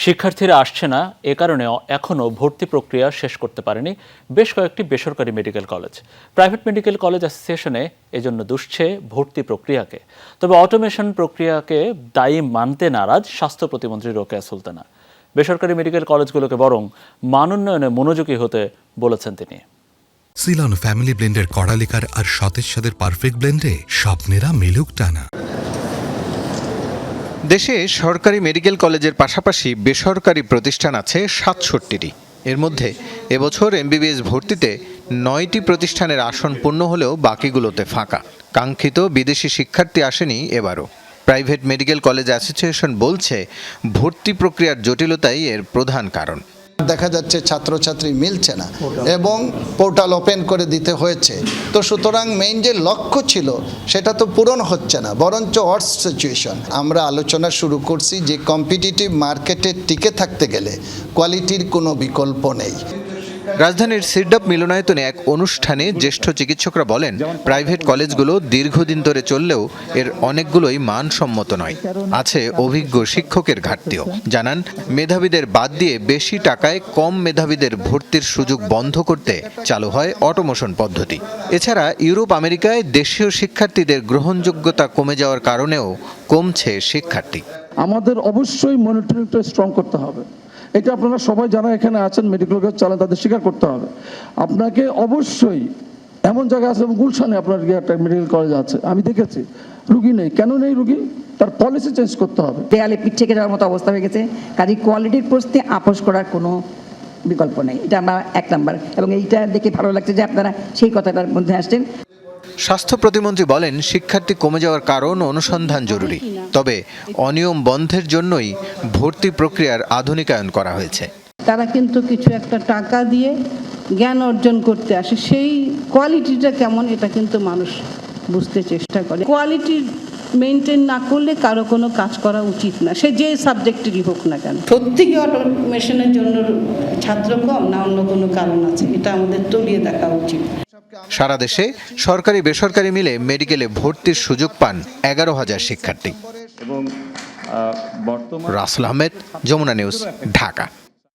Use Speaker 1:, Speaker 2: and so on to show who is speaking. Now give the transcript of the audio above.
Speaker 1: শিক্ষার্থীরা আসছে না, এ কারণে এখনও ভর্তি প্রক্রিয়া শেষ করতে পারেনি বেশ কয়েকটি বেসরকারি medical college. Private medical college অ্যাসোসিয়েশনে এজন্য দুষছে ভর্তি প্রক্রিয়াকে। তবে অটোমেশন প্রক্রিয়াকে দায়ী মানতে নারাজ স্বাস্থ্য প্রতিমন্ত্রী রোকেয়া সুলতানা। বেসরকারি মেডিকেল কলেজগুলোকে বরং মান উন্নয়নে মনোযোগী হতে বলেছেন তিনি।
Speaker 2: সিলন ফ্যামিলি ব্লেন্ডের কড়ালিকার আর সতেজ সাদের পারফেক্ট ব্লেন্ডে স্বপ্নেরা মিলুক টানা।
Speaker 3: দেশে সরকারি মেডিকেল কলেজের পাশাপাশি বেসরকারি প্রতিষ্ঠান আছে ৬৭টি। এর মধ্যে এবছর এমবিবিএস ভর্তিতে ৯টি প্রতিষ্ঠানের আসন পূর্ণ হলেও বাকিগুলোতে ফাঁকা। কাঙ্ক্ষিত বিদেশি শিক্ষার্থী আসেনি এবারও। প্রাইভেট মেডিকেল কলেজ অ্যাসোসিয়েশন বলছে ভর্তি প্রক্রিয়ার জটিলতাই এর প্রধান কারণ।
Speaker 4: দেখা যাচ্ছে ছাত্রছাত্রী মিলছে না এবং পোর্টাল ওপেন করে দিতে হয়েছে। তো সুতরাং মেইন যে লক্ষ্য ছিল সেটা তো পূরণ হচ্ছে না, বরঞ্চ ওয়ার্স সিচুয়েশন। আমরা আলোচনা শুরু করছি যে কম্পিটিটিভ মার্কেটে টিকে থাকতে গেলে কোয়ালিটির কোনো বিকল্প নেই।
Speaker 3: রাজধানীর সিরডাপ মিলনায়তনে এক অনুষ্ঠানে জ্যেষ্ঠ চিকিৎসকরা বলেন, প্রাইভেট কলেজগুলো দীর্ঘদিন ধরে চললেও এর অনেকগুলোই মানসম্মত নয়। আছে অভিজ্ঞ শিক্ষকের ঘাটতিও। জানান, মেধাবীদের বাদ দিয়ে বেশি টাকায় কম মেধাবীদের ভর্তির সুযোগ বন্ধ করতে চালু হয় অটোমেশন পদ্ধতি। এছাড়া ইউরোপ আমেরিকায় দেশীয় শিক্ষার্থীদের গ্রহণযোগ্যতা কমে যাওয়ার কারণেও কমছে শিক্ষার্থী।
Speaker 5: আমাদের অবশ্যই মনিটরিংটা স্ট্রং করতে হবে। এটা আপনারা সবাই যারা এখানে আছেন মেডিকেল কলেজ চালান তাদের স্বীকার করতে হবে। আপনাকে অবশ্যই এমন জায়গা আছে, গুলশানে আপনার একটা মেডিকেল কলেজ আছে, আমি দেখেছি রুগী নেই। কেন নেই রুগী? তার পলিসি চেঞ্জ করতে হবে।
Speaker 6: দেয়ালে পিঠ থেকে যাওয়ার মতো অবস্থা হয়ে গেছে। কাজে কোয়ালিটির প্রশ্নে আপোষ করার কোনো বিকল্প নেই। এটা আমার ১ নাম্বার, এবং এইটা দেখে ভালো লাগছে যে আপনারা সেই কথাটার মধ্যে আসছেন।
Speaker 3: স্বাস্থ্য প্রতিমন্ত্রী বলেন, শিক্ষার্থী কমে যাওয়ার কারণ অনুসন্ধান জরুরি। তবে অনিয়ম বন্ধের জন্যই ভর্তি প্রক্রিয়ার আধুনিকায়ন করা হয়েছে।
Speaker 7: তারা কিন্তু কিছু একটা টাকা দিয়ে জ্ঞান অর্জন করতে আসে, সেই কোয়ালিটিটা কেমন এটা কিন্তু মানুষ বুঝতে চেষ্টা করে। কোয়ালিটি মেনটেন না করলে কারো কোনো কাজ করা উচিত না, সে যে সাবজেক্টেরই হোক না কেন। সত্যি কি অটোমেশনের জন্য ছাত্র কম, না অন্য কোনো কারণ আছে? এটা আমাদের তলিয়ে দেখা উচিত।
Speaker 3: সারা দেশে সরকারি বেসরকারি মিলে মেডিকেলে ভর্তির সুযোগ পান ১১,০০০ শিক্ষার্থী। রাসেল আহমেদ, যমুনা নিউজ, ঢাকা।